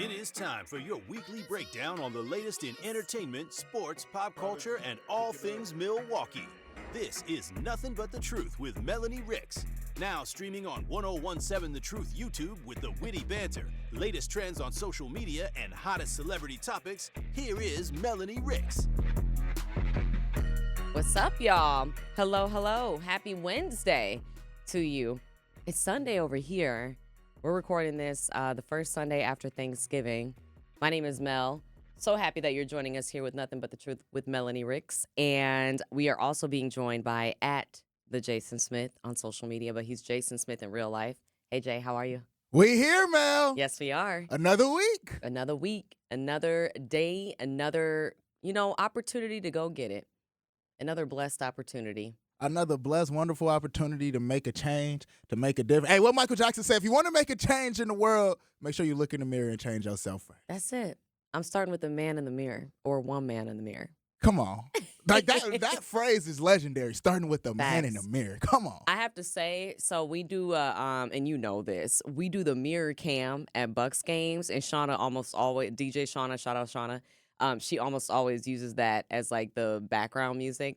It is time for your weekly breakdown on the latest in entertainment, sports, pop culture, and all things Milwaukee. This is Nothing But The Truth with Melanie Ricks. Now streaming on 1017 The Truth YouTube with the witty banter, latest trends on social media, and hottest celebrity topics, here is Melanie Ricks. What's up, y'all? Hello, hello. Happy Wednesday to you. It's Sunday over here. We're recording this the first Sunday after Thanksgiving. My name is Mel. So happy that you're joining us here with Nothing But The Truth with Melanie Ricks. And we are also being joined by @the Jason Smith on social media, but he's Jason Smith in real life. Hey, Jay, how are you? We here, Mel. Yes, we are. Another week. Another week, another day, another, opportunity to go get it. Another blessed opportunity. Another blessed, wonderful opportunity to make a change, to make a difference. Hey, what Michael Jackson said, if you want to make a change in the world, make sure you look in the mirror and change yourself first. That's it. I'm starting with the man in the mirror, or one man in the mirror. Come on. Like that phrase is legendary, starting with the man in the mirror. Come on. I have to say, so we do, and you know this, we do the mirror cam at Bucks games, and Shauna almost always, DJ Shauna, shout out Shauna, she almost always uses that as like the background music.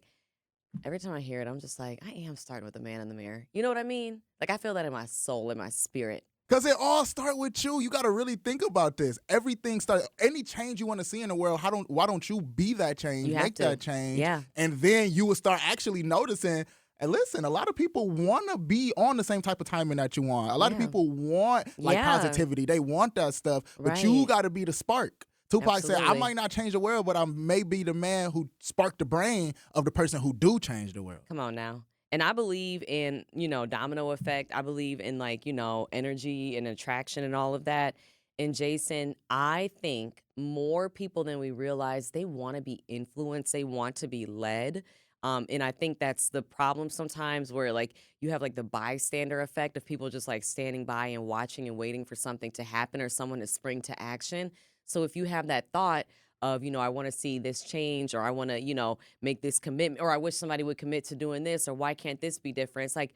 Every time I hear it, I'm just like, I am starting with the man in the mirror. You know what I mean? Like, I feel that in my soul, in my spirit. Because it all start with you. You got to really think about this. Everything starts, any change you want to see in the world, why don't you be that change, make that change? Yeah. And then you will start actually noticing, and listen, a lot of people want to be on the same type of timing that you want. A lot of people want positivity. They want that stuff, but you got to be the spark. Tupac said, I might not change the world, but I may be the man who sparked the brain of the person who do change the world. Come on now. And I believe in, domino effect. I believe in energy and attraction and all of that. And Jason, I think more people than we realize, they want to be influenced. They want to be led. And I think that's the problem sometimes where you have the bystander effect of people just standing by and watching and waiting for something to happen or someone to spring to action. So if you have that thought of, I want to see this change, or I want to, make this commitment, or I wish somebody would commit to doing this, or why can't this be different? It's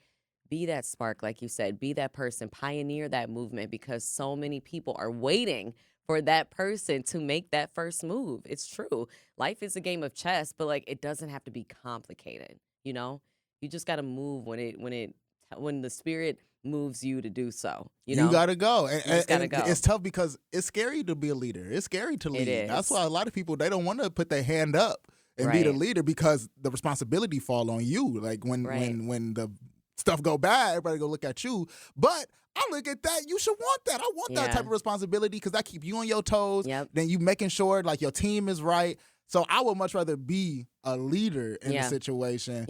be that spark, like you said, be that person, pioneer that movement, because so many people are waiting for that person to make that first move. It's true. Life is a game of chess, but it doesn't have to be complicated. You just got to move when the spirit moves you to do so. You gotta go. You just gotta go. It's tough because it's scary to be a leader. It's scary to lead. It is. That's why a lot of people, they don't want to put their hand up and be the leader because the responsibility fall on you. When the stuff go bad, everybody go look at you. But I look at that, you should want that. I want that type of responsibility because that keep you on your toes. Yep. Then you making sure your team is right. So I would much rather be a leader in the situation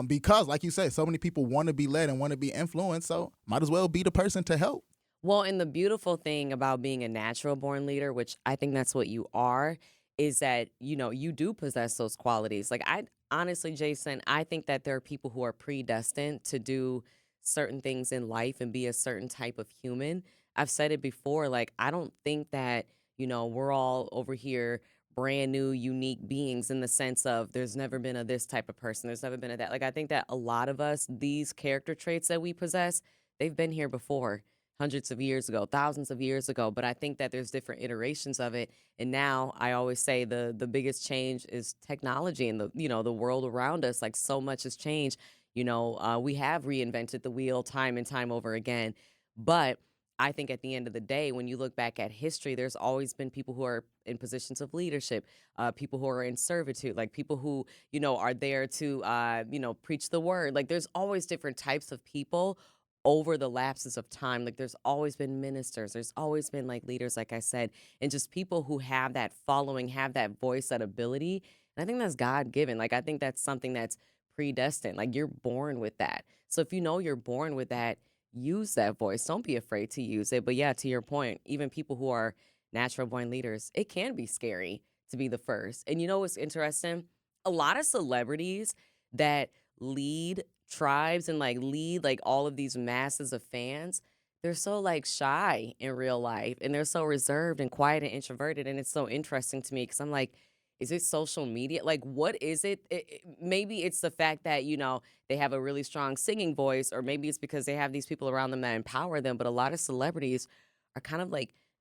because, like you say, so many people want to be led and want to be influenced, so might as well be the person to help. Well, and the beautiful thing about being a natural-born leader, which I think that's what you are, is that, you do possess those qualities. I honestly, Jason, I think that there are people who are predestined to do certain things in life and be a certain type of human. I've said it before, I don't think that, we're all over here brand new, unique beings in the sense of there's never been a this type of person. There's never been a that. I think that a lot of us, these character traits that we possess, they've been here before, hundreds of years ago, thousands of years ago. But I think that there's different iterations of it. And now I always say the biggest change is technology and the world around us. So much has changed. We have reinvented the wheel time and time over again. But I think at the end of the day, when you look back at history, there's always been people who are in positions of leadership, people who are in servitude, people who, are there to, preach the word. There's always different types of people over the lapses of time. There's always been ministers. There's always been leaders, like I said, and just people who have that following, have that voice, that ability. And I think that's God-given. I think that's something that's predestined. You're born with that. So if you're born with that, use that voice. Don't be afraid to use it. But yeah, to your point, even people who are natural born leaders, it can be scary to be the first. And what's interesting? A lot of celebrities that lead tribes and lead all of these masses of fans, they're so shy in real life, and they're so reserved and quiet and introverted. And it's so interesting to me because I'm is it social media? What is it? Maybe it's the fact that, they have a really strong singing voice, or maybe it's because they have these people around them that empower them. But a lot of celebrities are kind of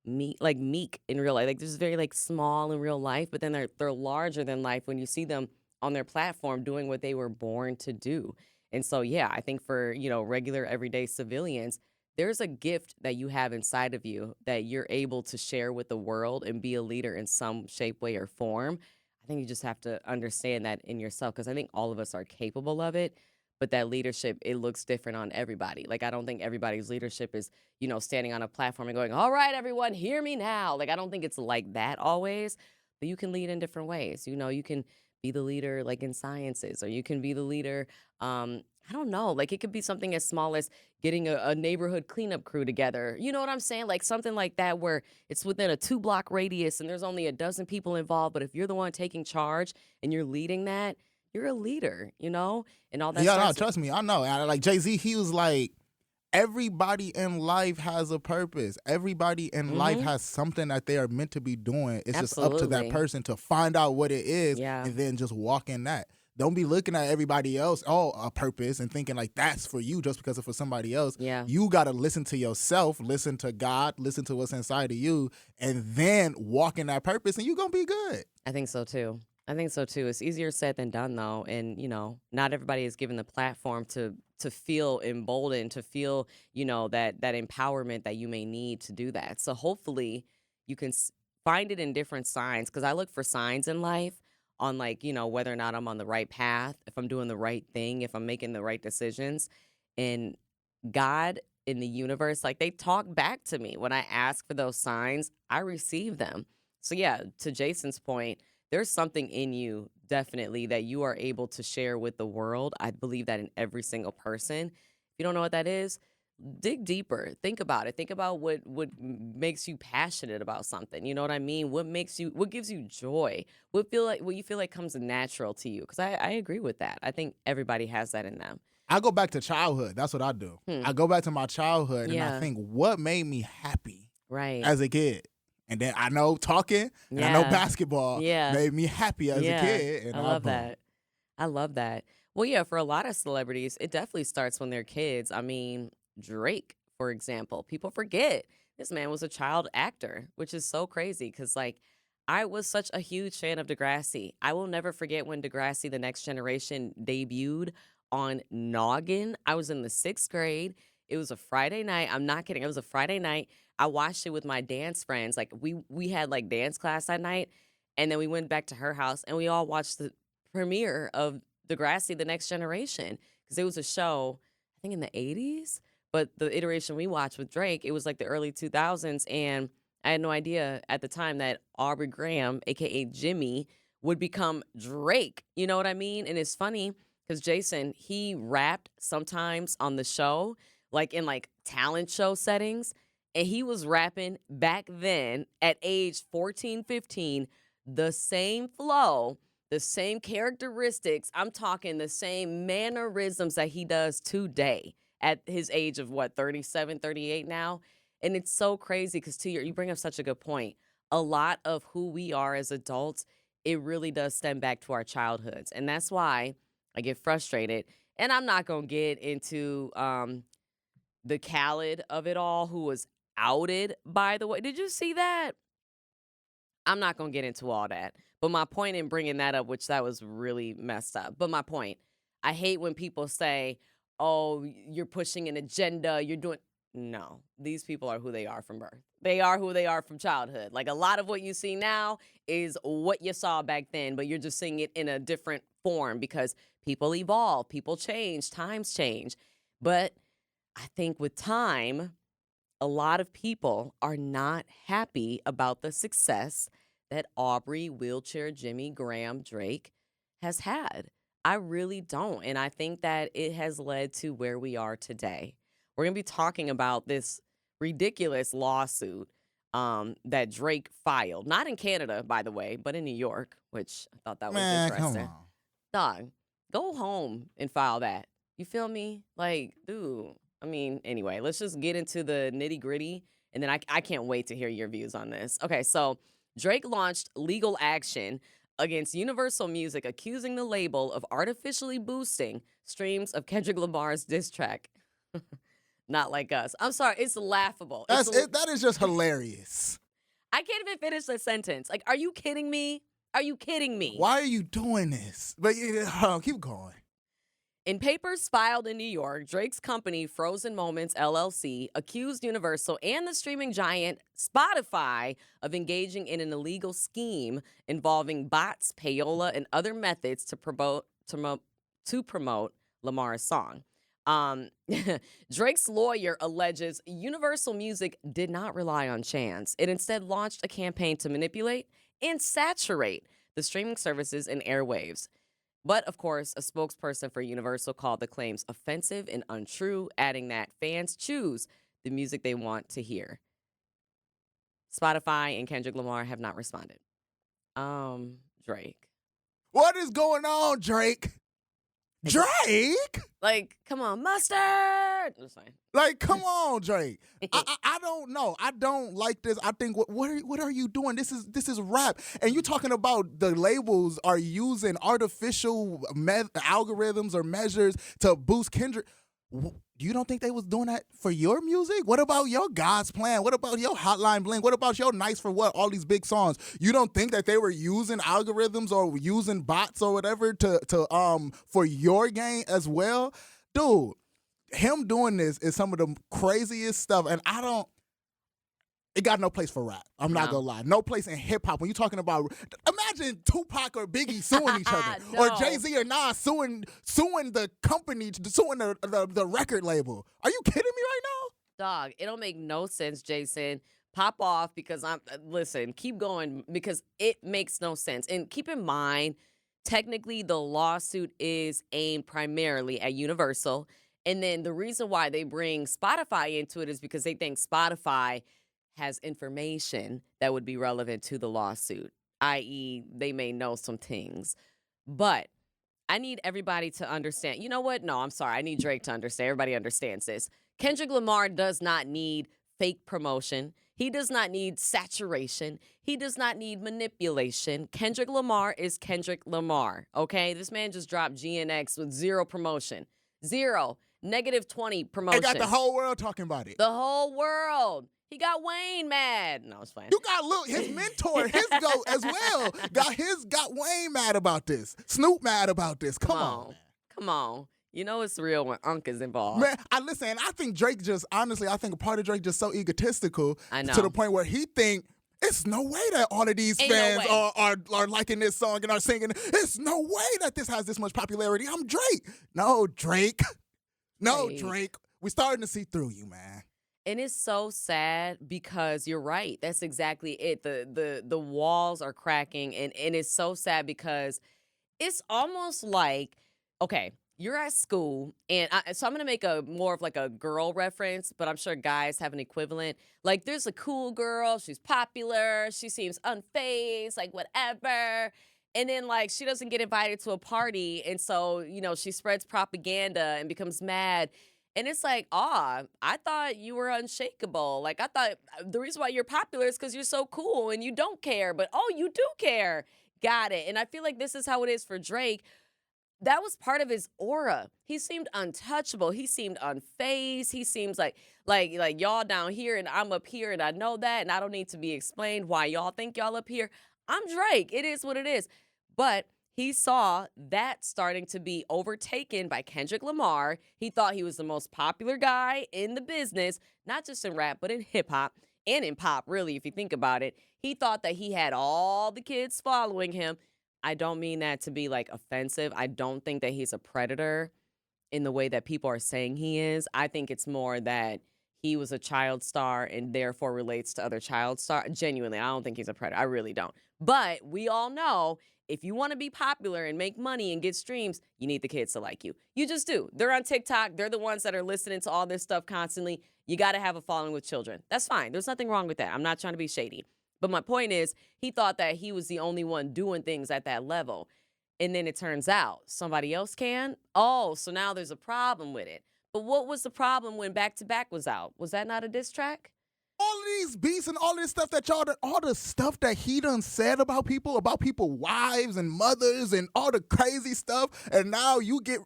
meek in real life. Like, they're just very like small in real life, but then they're larger than life when you see them on their platform doing what they were born to do. And so, yeah, I think for, regular everyday civilians, there's a gift that you have inside of you that you're able to share with the world and be a leader in some shape, way, or form. I think you just have to understand that in yourself, because I think all of us are capable of it. But that leadership, it looks different on everybody. Like, I don't think everybody's leadership is, standing on a platform and going, all right, everyone, hear me now. Like, I don't think it's like that always, but you can lead in different ways. You can be the leader like in sciences, or you can be the leader. I don't know. Like, it could be something as small as getting a neighborhood cleanup crew together. You know what I'm saying? Like something like that, where it's within a 2-block radius and there's only a dozen people involved. But if you're the one taking charge and you're leading that, you're a leader, and all that. Yeah, no, trust me, I know. And like Jay-Z, he was like, everybody in life has a purpose. Everybody in life has something that they are meant to be doing. It's just up to that person to find out what it is and then just walk in that. Don't be looking at everybody else, a purpose, and thinking like that's for you just because it's for somebody else. Yeah. You got to listen to yourself, listen to God, listen to what's inside of you, and then walk in that purpose, and you're going to be good. I think so too. It's easier said than done, though. And, not everybody is given the platform to feel emboldened, to feel, that empowerment that you may need to do that. So hopefully you can find it in different signs, because I look for signs in life on, like, whether or not I'm on the right path, if I'm doing the right thing, if I'm making the right decisions. And God in the universe, like, they talk back to me. When I ask for those signs, I receive them. So yeah, to Jason's point, there's something in you definitely that you are able to share with the world. I believe that in every single person. If you don't know what that is, dig deeper. Think about it. Think about what makes you passionate about something. You know what I mean? What gives you joy? What you feel like comes natural to you? Because I agree with that. I think everybody has that in them. I go back to childhood. That's what I do. I go back to my childhood and I think, what made me happy as a kid? And then I know talking and I know basketball made me happy as a kid. And I love that. I love that. Well, yeah, for a lot of celebrities, it definitely starts when they're kids. I mean, Drake, for example, people forget this man was a child actor, which is so crazy because, like, I was such a huge fan of Degrassi. I will never forget when Degrassi, The Next Generation, debuted on Noggin. I was in the 6th grade. It was a Friday night. I'm not kidding. It was a Friday night. I watched it with my dance friends. Like, we had like dance class that night, and then we went back to her house and we all watched the premiere of Degrassi, The Next Generation, because it was a show, I think in the 80s, but the iteration we watched with Drake, it was like the early 2000s, and I had no idea at the time that Aubrey Graham, aka Jimmy, would become Drake. You know what I mean? And it's funny because Jason, he rapped sometimes on the show, like in like talent show settings. And he was rapping back then at age 14, 15, the same flow, the same characteristics. I'm talking the same mannerisms that he does today at his age of 37, 38 now. And it's so crazy because you bring up such a good point. A lot of who we are as adults, it really does stem back to our childhoods. And that's why I get frustrated. And I'm not going to get into the Khaled of it all, who was outed, by the way. Did you see that? I'm not going to get into all that. But my point in bringing that up, which that was really messed up. But my point, I hate when people say, oh, you're pushing an agenda, you're doing. No, these people are who they are from birth. They are who they are from childhood. Like, a lot of what you see now is what you saw back then, but you're just seeing it in a different form because people evolve, people change, times change. But I think with time, a lot of people are not happy about the success that Aubrey, Wheelchair, Jimmy, Graham, Drake has had. I really don't. And I think that it has led to where we are today. We're going to be talking about this ridiculous lawsuit that Drake filed. Not in Canada, by the way, but in New York, which I thought that was interesting. Come on. Dog, go home and file that. You feel me? Like, dude. I mean, anyway, let's just get into the nitty gritty. And then I can't wait to hear your views on this. Okay, so Drake launched legal action against Universal Music, accusing the label of artificially boosting streams of Kendrick Lamar's diss track. Not like us. I'm sorry. It's laughable. That is just hilarious. I can't even finish the sentence. Like, are you kidding me? Are you kidding me? Why are you doing this? But keep going. In papers filed in New York, Drake's company, Frozen Moments LLC, accused Universal and the streaming giant Spotify of engaging in an illegal scheme involving bots, payola, and other methods to promote Lamar's song. Drake's lawyer alleges Universal Music did not rely on chance. It instead launched a campaign to manipulate and saturate the streaming services and airwaves. But, of course, a spokesperson for Universal called the claims offensive and untrue, adding that fans choose the music they want to hear. Spotify and Kendrick Lamar have not responded. Drake. What is going on, Drake? Drake? Like, come on, mustard. That's fine. Like, come on, Drake. I don't know. I don't like this. I think what are you doing? This is rap. And you talking about the labels are using artificial algorithms or measures to boost Kendrick. You don't think they was doing that for your music? What about your God's Plan? What about your Hotline Bling? What about your Nice for What? All these big songs. You don't think that they were using algorithms or using bots or whatever to for your gain as well? Dude, him doing this is some of the craziest stuff, and it got no place for rap. I'm not gonna lie. No place in hip hop. When you're talking about, imagine Tupac or Biggie suing each other, No. or Jay-Z or Nas suing the company, suing the record label. Are you kidding me right now? Dog, it don't make no sense, Jason. Pop off because listen, keep going because it makes no sense. And keep in mind, technically the lawsuit is aimed primarily at Universal. And then the reason why they bring Spotify into it is because they think Spotify has information that would be relevant to the lawsuit, i.e. they may know some things. But I need everybody to understand. You know what? No, I'm sorry. I need Drake to understand. Everybody understands this. Kendrick Lamar does not need fake promotion. He does not need saturation. He does not need manipulation. Kendrick Lamar is Kendrick Lamar, okay? This man just dropped GNX with zero promotion. Zero. -20 promotion. They got the whole world talking about it. The whole world. He got Wayne mad. No, it's fine. You got his mentor, his GOAT as well. Got Wayne mad about this. Snoop mad about this. Come on. Come on. You know it's real when Unc is involved. Man, I think Drake I think a part of Drake just so egotistical to the point where he think it's no way that all of these fans are liking this song and are singing. It's no way that this has this much popularity. I'm Drake. No, Drake. No, Drake. We're starting to see through you, man. And it's so sad because you're right. That's exactly it. The walls are cracking, and it's so sad because it's almost like, okay, you're at school, and so I'm going to make more of like a girl reference, but I'm sure guys have an equivalent. Like there's a cool girl, she's popular, she seems unfazed, like whatever. And then, like, she doesn't get invited to a party, and so, she spreads propaganda and becomes mad. And it's like, I thought you were unshakable. Like, I thought the reason why you're popular is because you're so cool and you don't care. But, you do care. Got it. And I feel like this is how it is for Drake. That was part of his aura. He seemed untouchable. He seemed unfazed. He seems like y'all down here and I'm up here and I know that. And I don't need to be explained why y'all think y'all up here. I'm Drake. It is what it is. But he saw that starting to be overtaken by Kendrick Lamar. He thought he was the most popular guy in the business, not just in rap, but in hip hop and in pop, really, if you think about it. He thought that he had all the kids following him. I don't mean that to be like offensive. I don't think that he's a predator in the way that people are saying he is. I think it's more that he was a child star and therefore relates to other child stars. Genuinely, I don't think he's a predator. I really don't. But we all know if you want to be popular and make money and get streams, you need the kids to like you. You just do. They're on TikTok. They're the ones that are listening to all this stuff constantly. You got to have a following with children. That's fine. There's nothing wrong with that. I'm not trying to be shady. But my point is, he thought that he was the only one doing things at that level. And then it turns out somebody else can. Oh, so now there's a problem with it. But what was the problem when Back to Back was out? Was that not a diss track? All of these beats and all of this stuff all the stuff that he done said about people wives and mothers and all the crazy stuff. And now you get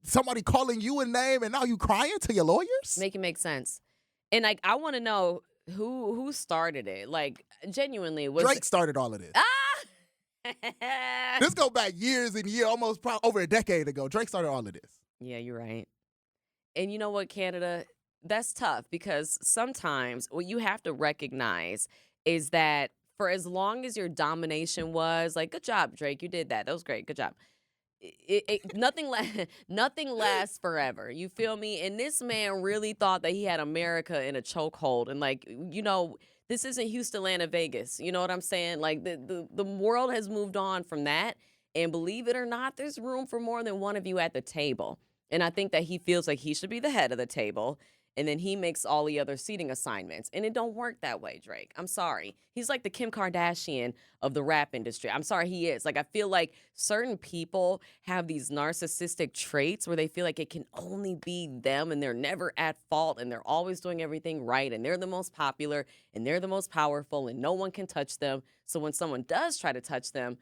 somebody calling you a name and now you crying to your lawyers? Make it make sense. And like, I want to know who started it. Like, genuinely, was Drake started all of this. This go back years and years, almost over a decade ago. Drake started all of this. Yeah, you're right. And you know what, Canada? That's tough because sometimes what you have to recognize is that for as long as your domination was, like, good job, Drake, you did that. That was great. Good job. Nothing lasts forever. You feel me? And this man really thought that he had America in a chokehold. And like, you know, this isn't Houston, Atlanta, Vegas. You know what I'm saying? Like the world has moved on from that. And believe it or not, there's room for more than one of you at the table. And I think that he feels like he should be the head of the table. And then he makes all the other seating assignments. And it don't work that way, Drake. I'm sorry. He's like the Kim Kardashian of the rap industry. I'm sorry, he is. Like, I feel like certain people have these narcissistic traits where they feel like it can only be them and they're never at fault and they're always doing everything right and they're the most popular and they're the most powerful and no one can touch them. So when someone does try to touch them,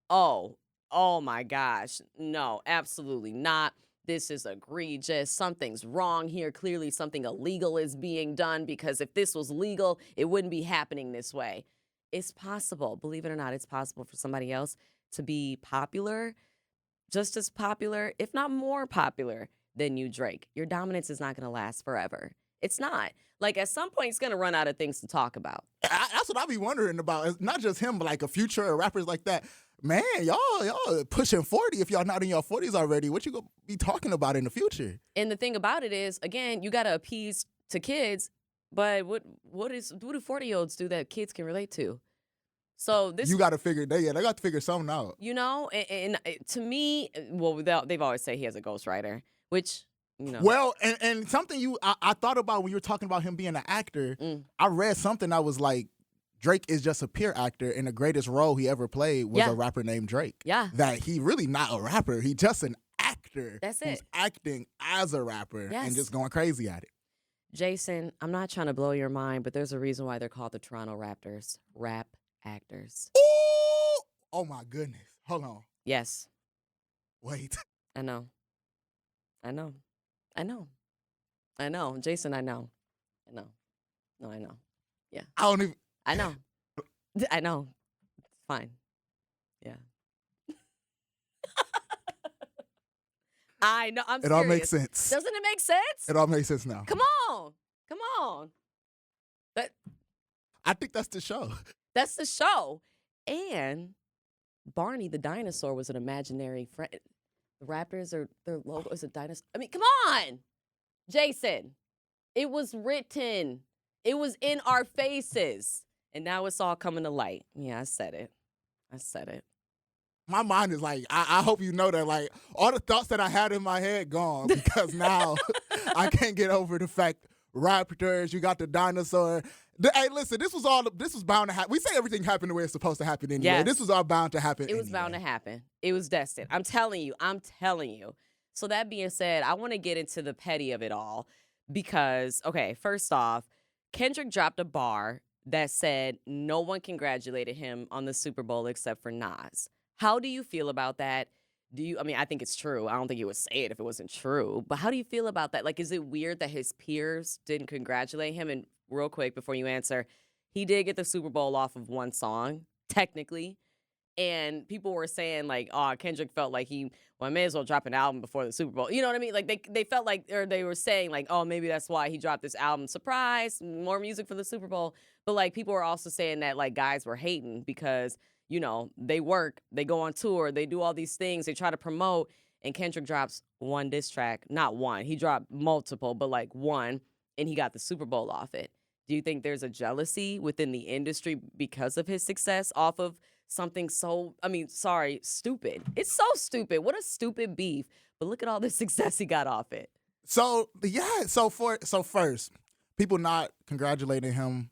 oh my gosh, no, absolutely not. This is egregious. Something's wrong here. Clearly something illegal is being done because if this was legal, it wouldn't be happening this way. It's possible, believe it or not, it's possible for somebody else to be popular, just as popular, if not more popular than you, Drake. Your dominance is not going to last forever. It's not. Like, at some point, it's going to run out of things to talk about. That's what I be wondering about. It's not just him, but like a future of rappers like that. Man, y'all pushing 40. If y'all not in your 40s already, what you gonna be talking about in the future? And the thing about it is, again, you got to appease to kids, but what do 40-year-olds do that kids can relate to? So this, you got to figure. They got to figure something out. You know, and to me, well, they've always said he has a ghostwriter, which, you know. Well, and something I thought about when you were talking about him being an actor. I read something that was like, Drake is just a peer actor, and the greatest role he ever played was a rapper named Drake. Yeah. That he really not a rapper. He just an actor. That's it. Who's acting as a rapper and just going crazy at it. Jason, I'm not trying to blow your mind, but there's a reason why they're called the Toronto Raptors. Rap actors. Ooh! Oh, my goodness. Hold on. Yes. Wait. I know. Jason, I know. No, I know. Yeah. I don't even. I know. It's fine. Yeah. I know. I'm serious. It all makes sense. Doesn't it make sense? It all makes sense now. Come on. But I think that's the show. That's the show. And Barney the dinosaur was an imaginary friend. The Raptors are their logo is a dinosaur. I mean, come on, Jason. It was written. It was in our faces. And now it's all coming to light. Yeah, I said it. My mind is like, I hope you know that, like, all the thoughts that I had in my head gone because now I can't get over the fact Raptors, you got the dinosaur. Hey, listen, this was bound to happen. We say everything happened the way it's supposed to happen anyway. Yes. This was all bound to happen. It was bound to happen. It was destined. I'm telling you. So that being said, I want to get into the petty of it all because, okay, first off, Kendrick dropped a bar that said no one congratulated him on the Super Bowl except for Nas. How do you feel about that? I think it's true. I don't think he would say it if it wasn't true. But how do you feel about that? Like, is it weird that his peers didn't congratulate him? And real quick, before you answer, he did get the Super Bowl off of one song, technically. And people were saying, like, oh, Kendrick felt like I may as well drop an album before the Super Bowl. You know what I mean? Like, they felt like, or they were saying, like, oh, maybe that's why he dropped this album. Surprise, more music for the Super Bowl. But, like, people were also saying that, like, guys were hating because, you know, they work, they go on tour, they do all these things, they try to promote, and Kendrick drops one diss track. Not one. He dropped multiple, but, like, one, and he got the Super Bowl off it. Do you think there's a jealousy within the industry because of his success off of something stupid? It's so stupid. What a stupid beef. But look at all the success he got off it. So first, people not congratulating him.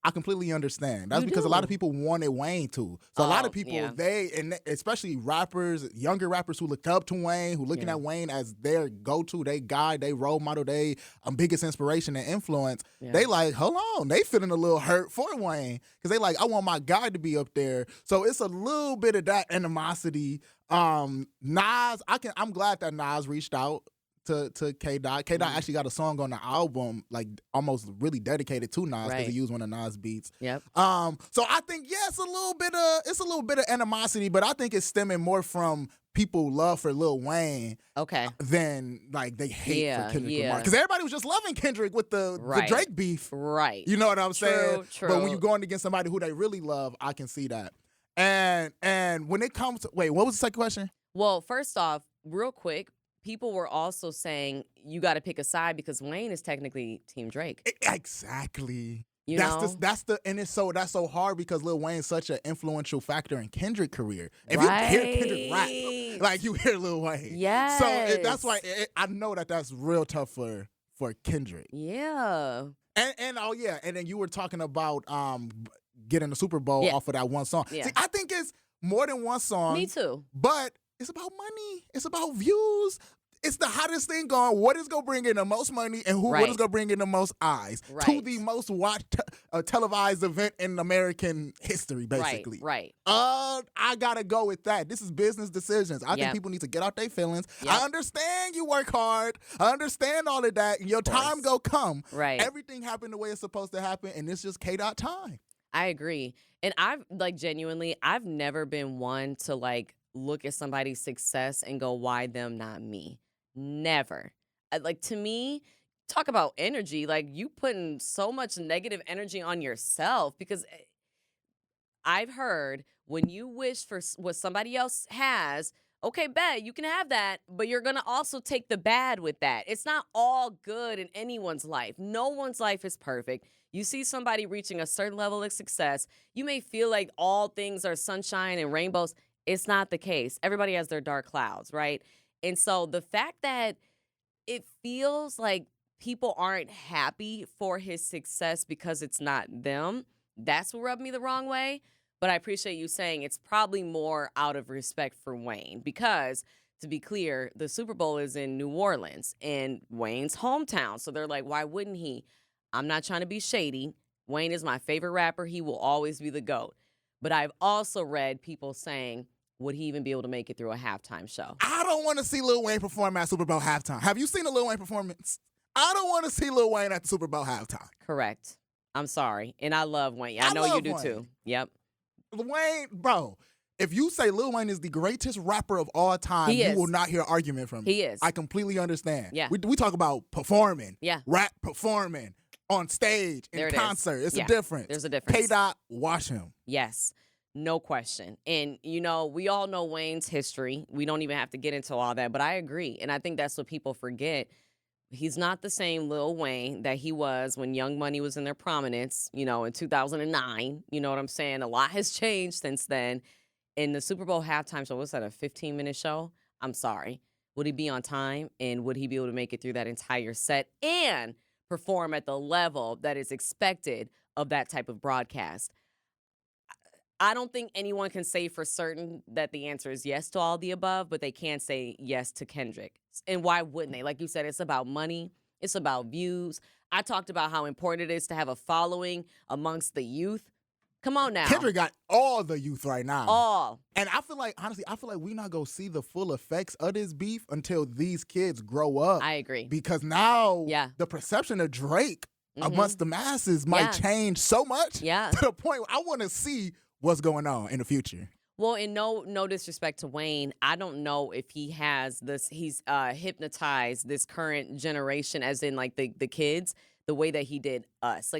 I completely understand. That's You because a lot of do. people wanted Wayne to. So a lot of people, yeah. and especially rappers, younger rappers who looked up to Wayne, who looking at Wayne as their go-to, they guide, they role model, they biggest inspiration and influence. Yeah. They like, hold on, they feeling a little hurt for Wayne because they like, I want my guy to be up there. So it's a little bit of that animosity. Nas, I'm glad that Nas reached out to K-Dot. K-Dot actually got a song on the album, like almost really dedicated to Nas because he used one of Nas beats. Yep. So I think it's a little bit of animosity, but I think it's stemming more from people love for Lil Wayne, than like they hate for Kendrick Lamar. Because everybody was just loving Kendrick with the Drake beef, right? You know what I'm saying? True. But when you're going against somebody who they really love, I can see that. And when it comes to what was the second question? Well, first off, real quick, people were also saying you got to pick a side because Wayne is technically Team Drake. Exactly. That's that's so hard because Lil Wayne's such an influential factor in Kendrick's career. If you hear Kendrick rap, like you hear Lil Wayne. Yes. So that's why I know that's real tough for Kendrick. Yeah. And then you were talking about getting the Super Bowl off of that one song. Yeah. See, I think it's more than one song. Me too. But it's about money. It's about views. It's the hottest thing going. What is going to bring in the most money and what is going to bring in the most eyes to the most watched televised event in American history, basically. Right. I got to go with that. This is business decisions. I think people need to get out their feelings. I understand you work hard. I understand all of that. And your time go come. Right. Everything happened the way it's supposed to happen, and it's just K-Dot time. I agree. And I've, genuinely, I've never been one to, look at somebody's success and go, why them, not me? Never. To me, talk about energy. You putting so much negative energy on yourself because I've heard when you wish for what somebody else has, okay, bet you can have that, but you're going to also take the bad with that. It's not all good in anyone's life. No one's life is perfect. You see somebody reaching a certain level of success, you may feel like all things are sunshine and rainbows. It's not the case. Everybody has their dark clouds, right? And so the fact that it feels like people aren't happy for his success because it's not them, that's what rubbed me the wrong way. But I appreciate you saying it's probably more out of respect for Wayne because, to be clear, the Super Bowl is in New Orleans and Wayne's hometown. So they're like, why wouldn't he? I'm not trying to be shady. Wayne is my favorite rapper. He will always be the GOAT. But I've also read people saying, would he even be able to make it through a halftime show? I don't want to see Lil Wayne perform at Super Bowl halftime. Have you seen a Lil Wayne performance? I don't want to see Lil Wayne at the Super Bowl halftime. Correct. I'm sorry. And I love Wayne. I know you do Wayne. Too. Yep. Wayne, bro, if you say Lil Wayne is the greatest rapper of all time, you will not hear argument from me. He is. I completely understand. Yeah. We talk about performing. Yeah. Rap performing on stage, in concert. It's a difference. There's a difference. K-Dot, watch him. Yes. No question. And, we all know Wayne's history. We don't even have to get into all that, but I agree. And I think that's what people forget. He's not the same Lil Wayne that he was when Young Money was in their prominence, in 2009. You know what I'm saying? A lot has changed since then. In the Super Bowl halftime show, what's that, a 15-minute show? I'm sorry. Would he be on time? And would he be able to make it through that entire set and perform at the level that is expected of that type of broadcast? I don't think anyone can say for certain that the answer is yes to all the above, but they can say yes to Kendrick. And why wouldn't they? Like you said, it's about money. It's about views. I talked about how important it is to have a following amongst the youth. Come on now. Kendrick got all the youth right now. All. And I feel like, honestly, we're not going to see the full effects of this beef until these kids grow up. I agree. Because now the perception of Drake amongst the masses might change so much to the point where I want to see what's going on in the future. Well, and no disrespect to Wayne, I don't know if he has this, he's hypnotized this current generation, as in the kids, the way that he did us.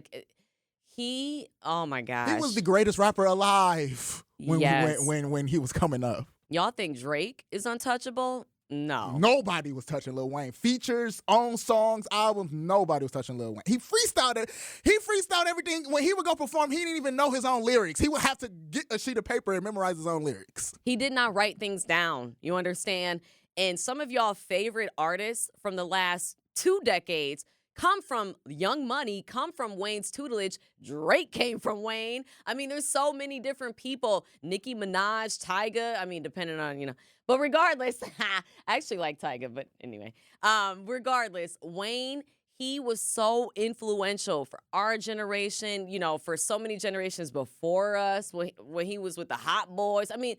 Oh my gosh. He was the greatest rapper alive when he was coming up. Y'all think Drake is untouchable? No. Nobody was touching Lil Wayne. Features, own songs, albums, nobody was touching Lil Wayne. He freestyled it. He freestyled everything. When he would go perform, he didn't even know his own lyrics. He would have to get a sheet of paper and memorize his own lyrics. He did not write things down. You understand? And some of y'all favorite artists from the last 2 decades come from Young Money, come from Wayne's tutelage. Drake came from Wayne. I mean, there's so many different people. Nicki Minaj, Tyga. I mean, depending on, but regardless, I actually like Tyga, but anyway. Regardless, Wayne, he was so influential for our generation, for so many generations before us when he was with the Hot Boys. I mean,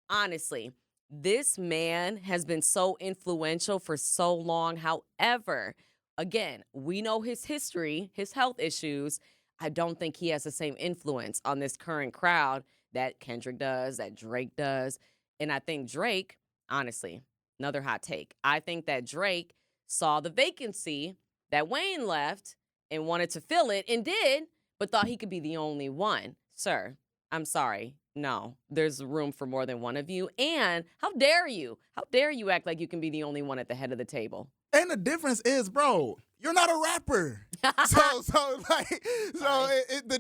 honestly, this man has been so influential for so long. However, again, we know his history, his health issues. I don't think he has the same influence on this current crowd that Kendrick does, that Drake does. And I think Drake, honestly, another hot take. I think that Drake saw the vacancy that Wayne left and wanted to fill it and did, but thought he could be the only one. Sir, I'm sorry. No, there's room for more than one of you. And how dare you? How dare you act like you can be the only one at the head of the table? And the difference is, bro, you're not a rapper. The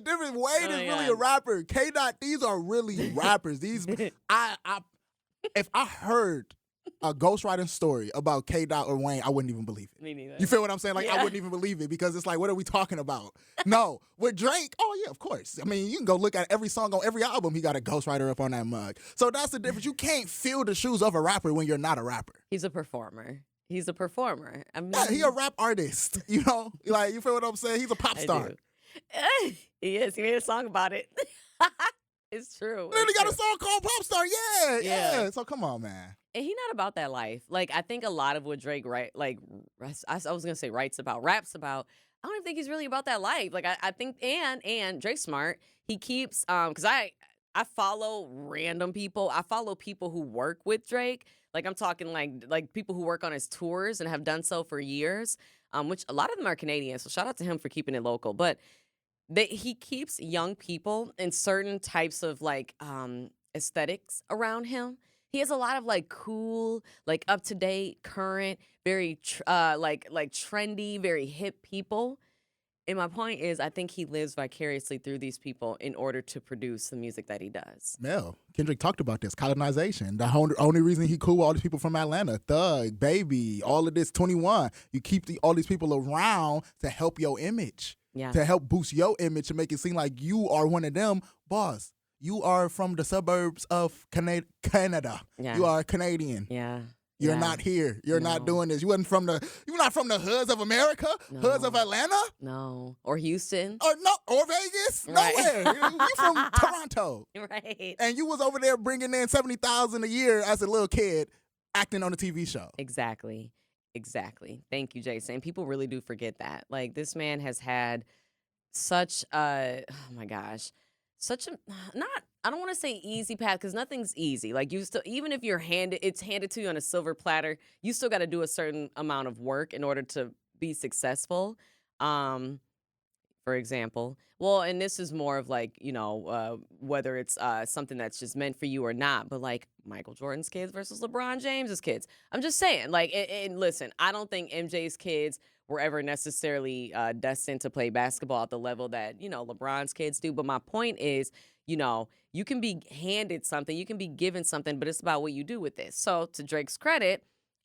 difference, Wayne is really a rapper. K-Dot, these are really rappers. These, if I heard a ghostwriting story about K-Dot or Wayne, I wouldn't even believe it. Me neither. You feel what I'm saying? I wouldn't even believe it because it's like, what are we talking about? No, with Drake, oh yeah, of course. I mean, you can go look at every song on every album. He got a ghostwriter up on that mug. So that's the difference. You can't fill the shoes of a rapper when you're not a rapper. He's a performer. He's a performer. I mean, yeah, he a rap artist. You feel what I'm saying? He's a pop star. He is. He made a song about it. It's true. Then he got a song called Pop Star. Yeah. So come on, man. And he's not about that life. Like, I think a lot of what Drake raps about. I don't even think he's really about that life. Like, I think, and Drake's smart. He keeps, because I follow random people. I follow people who work with Drake. Like, I'm talking like people who work on his tours and have done so for years, which a lot of them are Canadian. So shout out to him for keeping it local. But he keeps young people in certain types of aesthetics around him. He has a lot of cool, up to date, current, very trendy, very hip people. And my point is, I think he lives vicariously through these people in order to produce the music that he does. Mel, Kendrick talked about this, colonization. The only reason he cool with all these people from Atlanta, Thug, Baby, all of this, 21. You keep all these people around to help your image, to help boost your image and make it seem like you are one of them. Boss, you are from the suburbs of Canada. Yeah. You are Canadian. Yeah. You're not here. You're not doing this. You're not from the hoods of America, hoods of Atlanta. No. Or Houston. Or Vegas. Right. Nowhere. You from Toronto. Right. And you was over there bringing in $70,000 a year as a little kid acting on a TV show. Exactly. Thank you, Jason. People really do forget that. Like, this man has had such I don't want to say easy path because nothing's easy. Like, you still, even if it's handed to you on a silver platter, you still got to do a certain amount of work in order to be successful. For example, and this is more of whether it's something that's just meant for you or not, but like Michael Jordan's kids versus LeBron James's kids. I'm just saying, and listen, I don't think MJ's kids were ever necessarily destined to play basketball at the level that, LeBron's kids do. But my point is, you can be handed something, you can be given something, but it's about what you do with this. So to Drake's credit,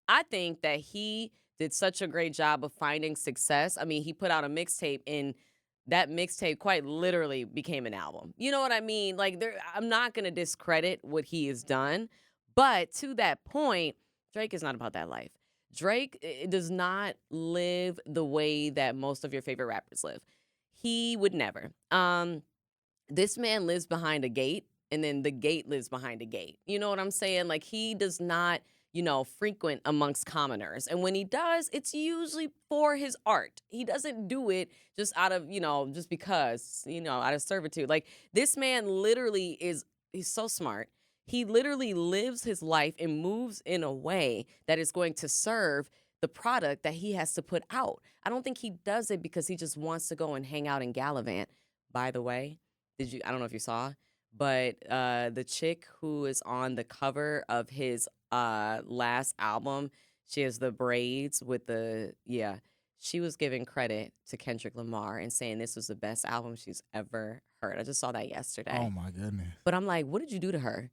I think that he did such a great job of finding success. I mean, he put out a mixtape, and that mixtape quite literally became an album. You know what I mean? I'm not going to discredit what he has done, but to that point, Drake is not about that life. Drake does not live the way that most of your favorite rappers live. He would never. This man lives behind a gate, and then the gate lives behind a gate. You know what I'm saying? Like, he does not, frequent amongst commoners. And when he does, it's usually for his art. He doesn't do it just out of, just because, out of servitude. Like, this man literally he's so smart. He literally lives his life and moves in a way that is going to serve the product that he has to put out. I don't think he does it because he just wants to go and hang out and gallivant. By the way, I don't know if you saw, but the chick who is on the cover of his last album, she has the braids with she was giving credit to Kendrick Lamar and saying this was the best album she's ever heard. I just saw that yesterday. Oh my goodness. But I'm like, what did you do to her?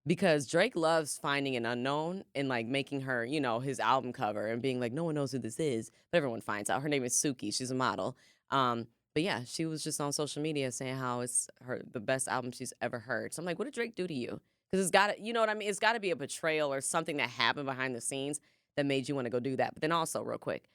because Drake loves finding an unknown and like making her, his album cover and being like, no one knows who this is, but everyone finds out. Her name is Suki. She's a model. But yeah, she was just on social media saying how it's the best album she's ever heard. So I'm like, what did Drake do to you? Because it's got to, you know what I mean? It's got to be a betrayal or something that happened behind the scenes that made you want to go do that. But then also, real quick,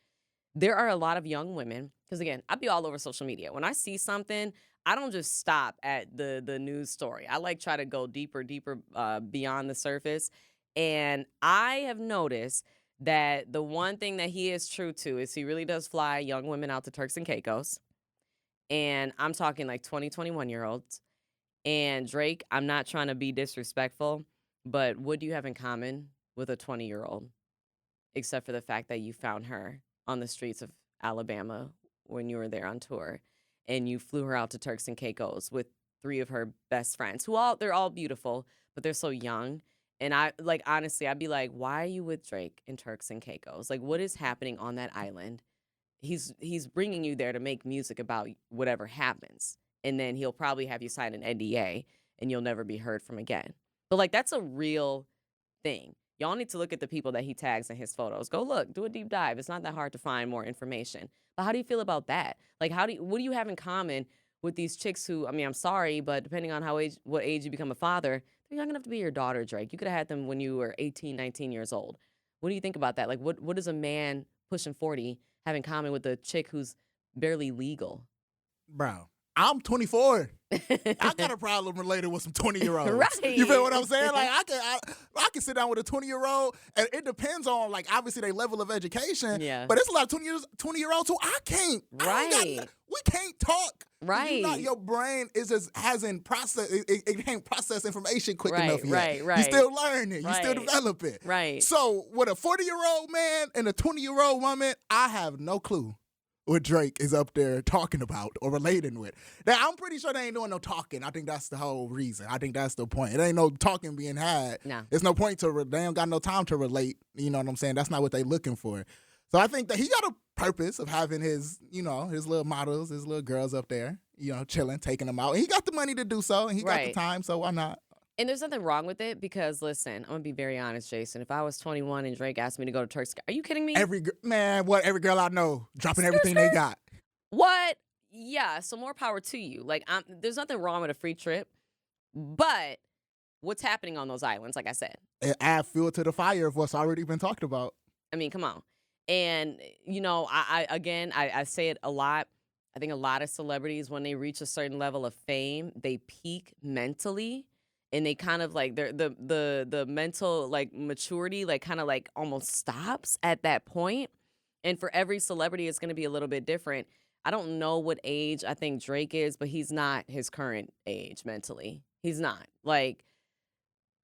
there are a lot of young women, because again, I be all over social media. When I see something, I don't just stop at the news story. I like try to go deeper beyond the surface. And I have noticed that the one thing that he is true to is he really does fly young women out to Turks and Caicos. And I'm talking like 20, 21-year-olds. And Drake, I'm not trying to be disrespectful, but what do you have in common with a 20-year-old? Except for the fact that you found her on the streets of Alabama when you were there on tour. And you flew her out to Turks and Caicos with 3 of her best friends, they're all beautiful, but they're so young. And honestly, I'd be like, why are you with Drake in Turks and Caicos? Like, what is happening on that island? He's bringing you there to make music about whatever happens. And then he'll probably have you sign an NDA and you'll never be heard from again. But like, that's a real thing. Y'all need to look at the people that he tags in his photos. Go look, do a deep dive. It's not that hard to find more information. But how do you feel about that? Like, what do you have in common with these chicks who, I mean, I'm sorry, but depending on what age you become a father, they're young enough to be your daughter, Drake. You could have had them when you were 18, 19 years old. What do you think about that? Like, what does a man pushing 40 have in common with a chick who's barely legal? Bro, I'm 24. I got a problem related with some 20-year-olds. Right. You feel what I'm saying? Like, I can sit down with a 20-year-old, and it depends on, like, obviously their level of education. Yeah. But it's a lot of 20-year-olds who I can't. Right. We can't talk. Right. Your brain hasn't processed. It can't process information quick enough yet. Right. You're still learning. You're still Right. developing. Right. So with a 40-year-old man and a 20-year-old woman, I have no clue what Drake is up there talking about or relating with. Now, I'm pretty sure they ain't doing no talking. I think that's the whole reason. I think that's the point. It ain't no talking being had. No. There's no point to they don't got no time to relate. You know what I'm saying? That's not what they looking for. So I think that he got a purpose of having his little models, his little girls up there, chilling, taking them out. And he got the money to do so, and he got the time, so why not? And there's nothing wrong with it because, listen, I'm going to be very honest, Jason. If I was 21 and Drake asked me to go to Turks, are you kidding me? Every girl I know, dropping everything they got. What? Yeah, so more power to you. Like, there's nothing wrong with a free trip, but what's happening on those islands, like I said? It add fuel to the fire of what's already been talked about. I mean, come on. And, I say it a lot. I think a lot of celebrities, when they reach a certain level of fame, they peak mentally. And they kind of like the mental like maturity like kind of like almost stops at that point. And for every celebrity, it's going to be a little bit different. I don't know what age I think Drake is, but he's not his current age mentally. He's not. Like,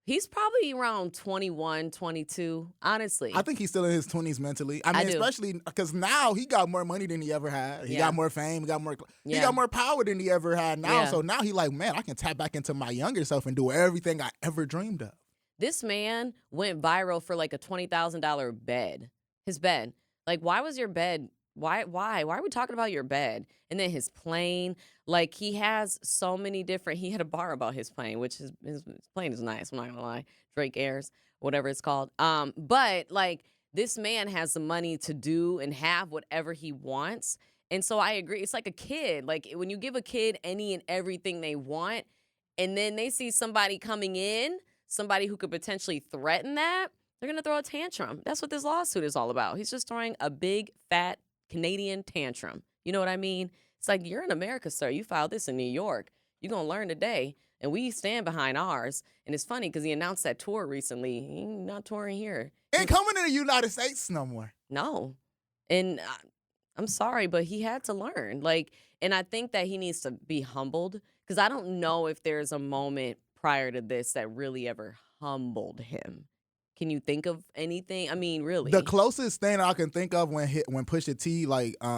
he's probably around 21, 22, honestly. I think he's still in his 20s mentally. I mean, especially because now he got more money than he ever had. He got more fame. He got more power than he ever had now. So now he like, man, I can tap back into my younger self and do everything I ever dreamed of. This man went viral for like a $20,000 bed. His bed. Like, why was your bed? Why are we talking about your bed? And then his plane. Like, he has so many different. He had a bar about his plane, which his plane is nice. I'm not gonna lie. Drake Airs, whatever it's called. But like, this man has the money to do and have whatever he wants. And so I agree. It's like a kid. Like, when you give a kid any and everything they want, and then they see somebody coming in, somebody who could potentially threaten that, they're gonna throw a tantrum. That's what this lawsuit is all about. He's just throwing a big fat Canadian tantrum. You know what I mean? It's like, you're in America, sir. You filed this in New York. You're going to learn today. And we stand behind ours. And it's funny because he announced that tour recently. He's not touring here. Ain't coming to the United States no more. No. And I'm sorry, but he had to learn. Like, and I think that he needs to be humbled because I don't know if there's a moment prior to this that really ever humbled him. Can you think of anything? I mean, really. The closest thing I can think of when Pusha T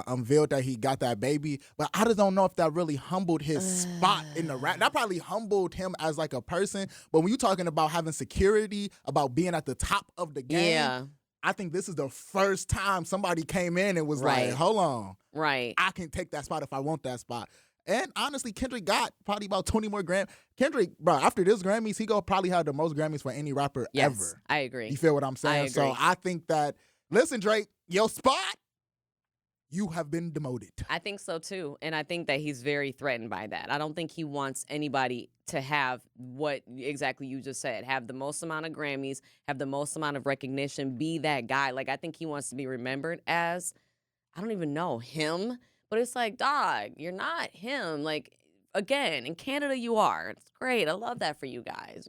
unveiled that he got that baby, but I just don't know if that really humbled his spot in the rap. That probably humbled him as like a person. But when you're talking about having security, about being at the top of the game, I think this is the first time somebody came in and was like, hold on. Right. I can take that spot if I want that spot. And honestly, Kendrick got probably about 20 more Grammys. Kendrick, bro, after this Grammys, he gonna probably have the most Grammys for any rapper ever. I agree. You feel what I'm saying? So I think that, listen, Drake, your spot, you have been demoted. I think so too. And I think that he's very threatened by that. I don't think he wants anybody to have what exactly you just said, have the most amount of Grammys, have the most amount of recognition, be that guy. Like, I think he wants to be remembered as, I don't even know, him. But it's like, dog, you're not him. Like, again, in Canada you are. It's great. I love that for you guys.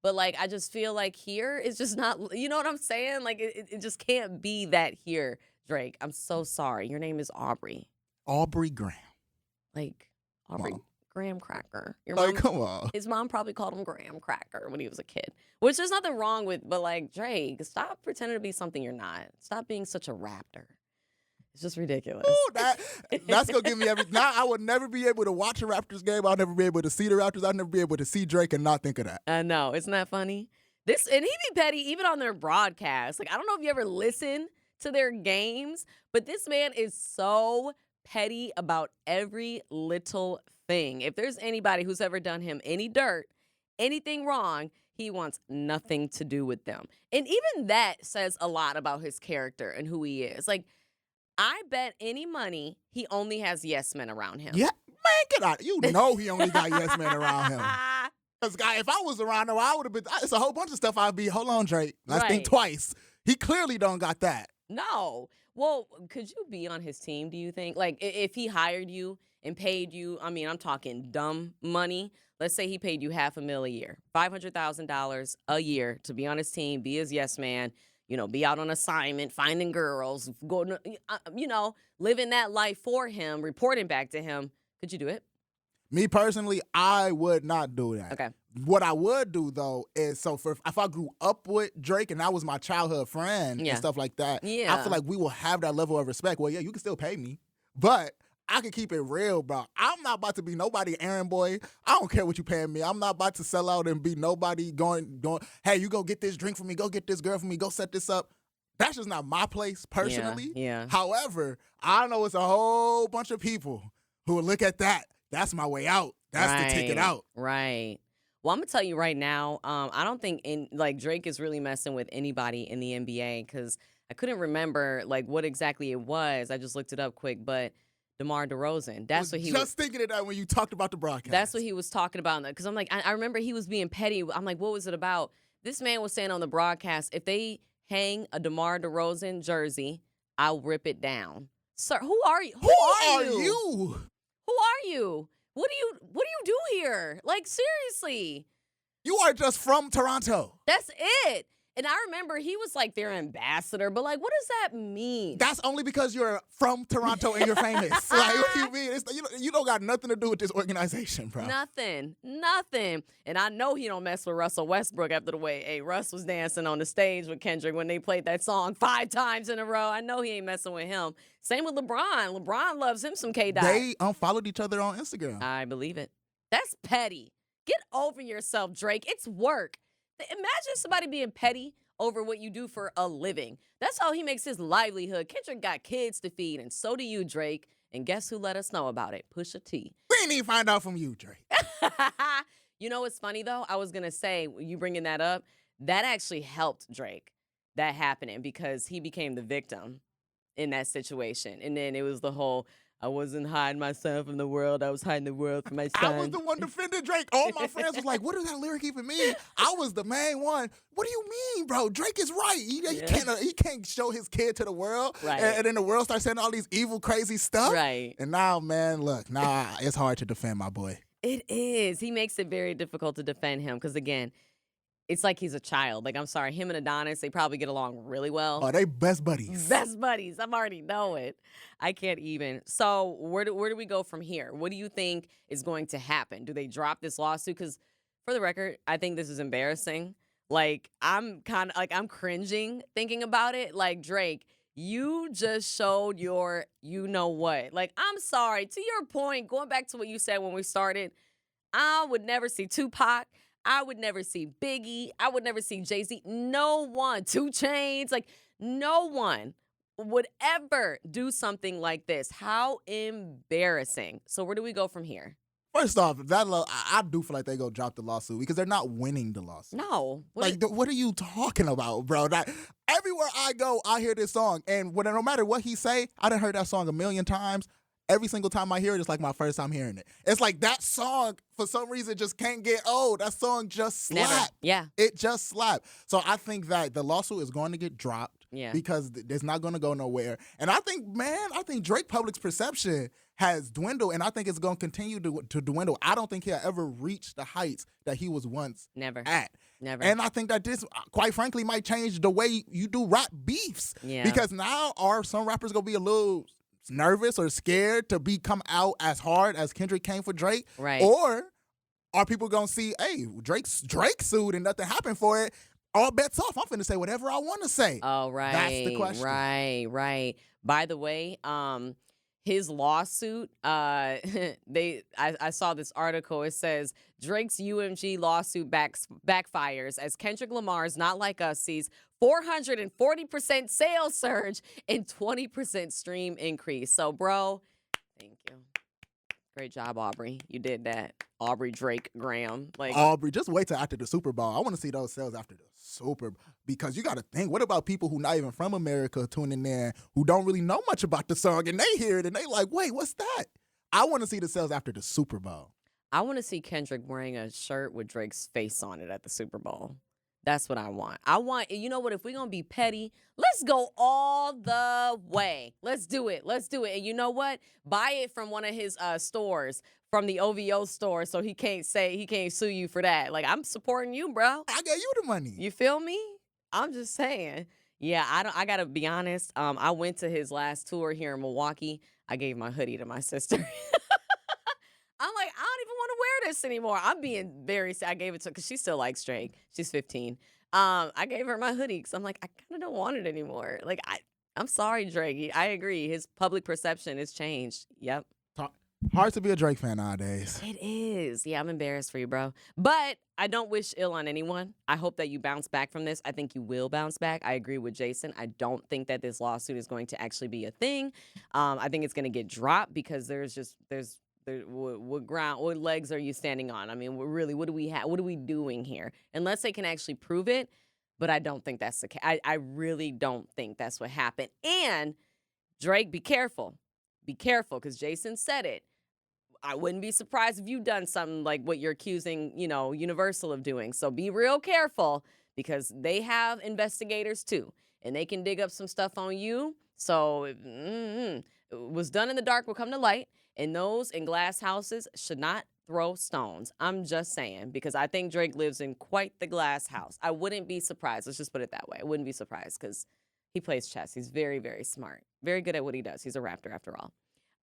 But, like, I just feel like here it's just not, you know what I'm saying? Like, it just can't be that here, Drake. I'm so sorry. Your name is Aubrey. Aubrey Graham. Like, Aubrey Graham Cracker. Come on. His mom probably called him Graham Cracker when he was a kid, which there's nothing wrong with. But, like, Drake, stop pretending to be something you're not. Stop being such a raptor. It's just ridiculous. Ooh, that's going to give me everything. Now I would never be able to watch a Raptors game. I'll never be able to see the Raptors. I'll never be able to see Drake and not think of that. I know. Isn't that funny? And he be petty even on their broadcast. Like, I don't know if you ever listen to their games, but this man is so petty about every little thing. If there's anybody who's ever done him any dirt, anything wrong, he wants nothing to do with them. And even that says a lot about his character and who he is. Like, I bet any money he only has yes men around him. Yeah, man, get out. You know he only got yes men around him. Because, guy, if I was around him, I would have been, it's a whole bunch of stuff I'd be, hold on, Drake. Let's think twice. He clearly don't got that. No. Well, could you be on his team, do you think? Like, if he hired you and paid you, I mean, I'm talking dumb money. Let's say he paid you $500,000 a year, $500,000 a year to be on his team, be his yes man, you know, be out on assignment, finding girls, going, you know, living that life for him, reporting back to him. Could you do it? Me personally, I would not do that. Okay. What I would do, though, is if I grew up with Drake and that was my childhood friend and stuff like that, I feel like we will have that level of respect. Well, yeah, you can still pay me, but I can keep it real, bro. I'm not about to be nobody errand boy. I don't care what you paying me. I'm not about to sell out and be nobody going, hey, you go get this drink for me, go get this girl for me, go set this up. That's just not my place personally. Yeah. However, I know it's a whole bunch of people who will look at that. That's my way out. That's the ticket out. Right. Well, I'm going to tell you right now, I don't think Drake is really messing with anybody in the NBA because I couldn't remember like what exactly it was. I just looked it up quick, but DeMar DeRozan. That's what he was thinking of that when you talked about the broadcast. That's what he was talking about. Because I'm like, I remember he was being petty. I'm like, what was it about? This man was saying on the broadcast, if they hang a DeMar DeRozan jersey, I'll rip it down. Sir, who are you? Who are you? Who are you? What do you do here? Like, seriously. You are just from Toronto. That's it. And I remember he was like their ambassador, but like, what does that mean? That's only because you're from Toronto and you're famous. Like, what do you mean? You don't got nothing to do with this organization, bro. Nothing. And I know he don't mess with Russell Westbrook after the way Russ was dancing on the stage with Kendrick when they played that song 5 times in a row. I know he ain't messing with him. Same with LeBron. LeBron loves him some K-Dot. They unfollowed each other on Instagram. I believe it. That's petty. Get over yourself, Drake. It's work. Imagine somebody being petty over what you do for a living. That's how he makes his livelihood. Kendrick got kids to feed, and so do you, Drake. And guess who let us know about it? Pusha T. We didn't even find out from you, Drake. You know what's funny, though? I was going to say, you bringing that up, that actually helped Drake, that happening, because he became the victim in that situation. And then it was the whole, I wasn't hiding myself from the world. I was hiding the world from my son. I was the one defending Drake. All my friends was like, what does that lyric even mean? I was the main one. What do you mean, bro? Drake is right. He can't show his kid to the world. Right. And then the world starts saying all these evil, crazy stuff. Right. And now, man, look, it's hard to defend my boy. It is. He makes it very difficult to defend him because, again, it's like he's a child. Like, I'm sorry, him and Adonis, they probably get along really well. Oh, they best buddies. Best buddies. I'm already know it. I can't even. So where do we go from here? What do you think is going to happen? Do they drop this lawsuit? Because for the record, I think this is embarrassing. Like, I'm cringing thinking about it. Like, Drake, you just showed your you-know-what. Like, I'm sorry. To your point, going back to what you said when we started, I would never see Tupac. I would never see Biggie. I would never see Jay-Z. No one. 2 Chainz. Like, no one would ever do something like this. How embarrassing. So where do we go from here? First off, I do feel like they go drop the lawsuit because they're not winning the lawsuit. No. What are you talking about, bro? Everywhere I go, I hear this song. And no matter what he say, I done heard that song a million times. Every single time I hear it, it's like my first time hearing it. It's like that song, for some reason, just can't get old. That song just slapped. Never. Yeah. It just slapped. So I think that the lawsuit is going to get dropped because it's not going to go nowhere. And I think Drake Public's perception has dwindled, and I think it's going to continue to dwindle. I don't think he'll ever reach the heights that he was once at. Never. And I think that this, quite frankly, might change the way you do rap beefs. Yeah. Because now are some rappers going to be a little nervous or scared to come out as hard as Kendrick came for Drake? Right. Or are people going to see, hey, Drake sued and nothing happened for it? All bets off. I'm finna say whatever I want to say. Oh, right. That's the question. Right. By the way, his lawsuit, I saw this article. It says Drake's UMG lawsuit backfires as Kendrick Lamar's Not Like Us sees 440% sales surge and 20% stream increase. So, bro, thank you. Great job, Aubrey. You did that. Aubrey Drake Graham. Aubrey, just wait till after the Super Bowl. I want to see those sales after the Super Bowl. Because you got to think, what about people who not even from America tuning in, who don't really know much about the song, and they hear it and they like, wait, what's that? I want to see the sales after the Super Bowl. I want to see Kendrick wearing a shirt with Drake's face on it at the Super Bowl. That's what I want. You know what? If we're going to be petty, let's go all the way. Let's do it. And you know what? Buy it from one of his stores, from the OVO store, so he can't sue you for that. Like, I'm supporting you, bro. I gave you the money. You feel me? I'm just saying. Yeah, I got to be honest. I went to his last tour here in Milwaukee. I gave my hoodie to my sister. I'm like, I don't even want to wear this anymore. I'm being very sad. I gave it to her because she still likes Drake. She's 15. I gave her my hoodie because I'm like, I kind of don't want it anymore. Like, I'm sorry, Drake. I agree. His public perception has changed. Yep. Hard to be a Drake fan nowadays. It is. Yeah, I'm embarrassed for you, bro. But I don't wish ill on anyone. I hope that you bounce back from this. I think you will bounce back. I agree with Jason. I don't think that this lawsuit is going to actually be a thing. I think it's going to get dropped because what legs are you standing on? I mean, really, what do we have? What are we doing here? Unless they can actually prove it, but I don't think that's the case. I really don't think that's what happened. And Drake, be careful. Be careful, because Jason said it. I wouldn't be surprised if you've done something like what you're accusing, Universal of doing. So be real careful, because they have investigators too, and they can dig up some stuff on you. So what's done in the dark will come to light. And those in glass houses should not throw stones. I'm just saying, because I think Drake lives in quite the glass house. I wouldn't be surprised. Let's just put it that way. I wouldn't be surprised, because he plays chess. He's very, very smart. Very good at what he does. He's a raptor after all.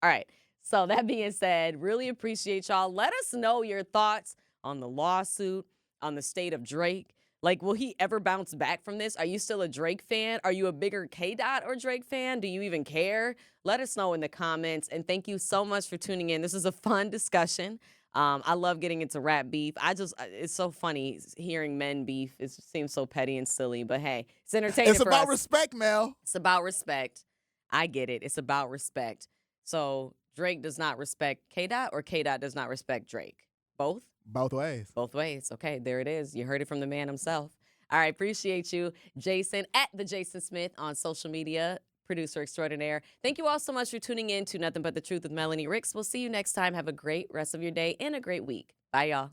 All right. So that being said, really appreciate y'all. Let us know your thoughts on the lawsuit, on the state of Drake. Like, will he ever bounce back from this? Are you still a Drake fan? Are you a bigger K-Dot or Drake fan? Do you even care? Let us know in the comments. And thank you so much for tuning in. This is a fun discussion. I love getting into rap beef. It's so funny hearing men beef. It seems so petty and silly, but hey, it's entertaining. It's about respect, Mel. It's about respect. I get it. It's about respect. So Drake does not respect K-Dot, or K-Dot does not respect Drake? Both? Both ways. Both ways. Okay, there it is. You heard it from the man himself. All right, appreciate you, Jason, at the Jason Smith on social media, producer extraordinaire. Thank you all so much for tuning in to Nothing But The Truth with Melanie Ricks. We'll see you next time. Have a great rest of your day and a great week. Bye, y'all.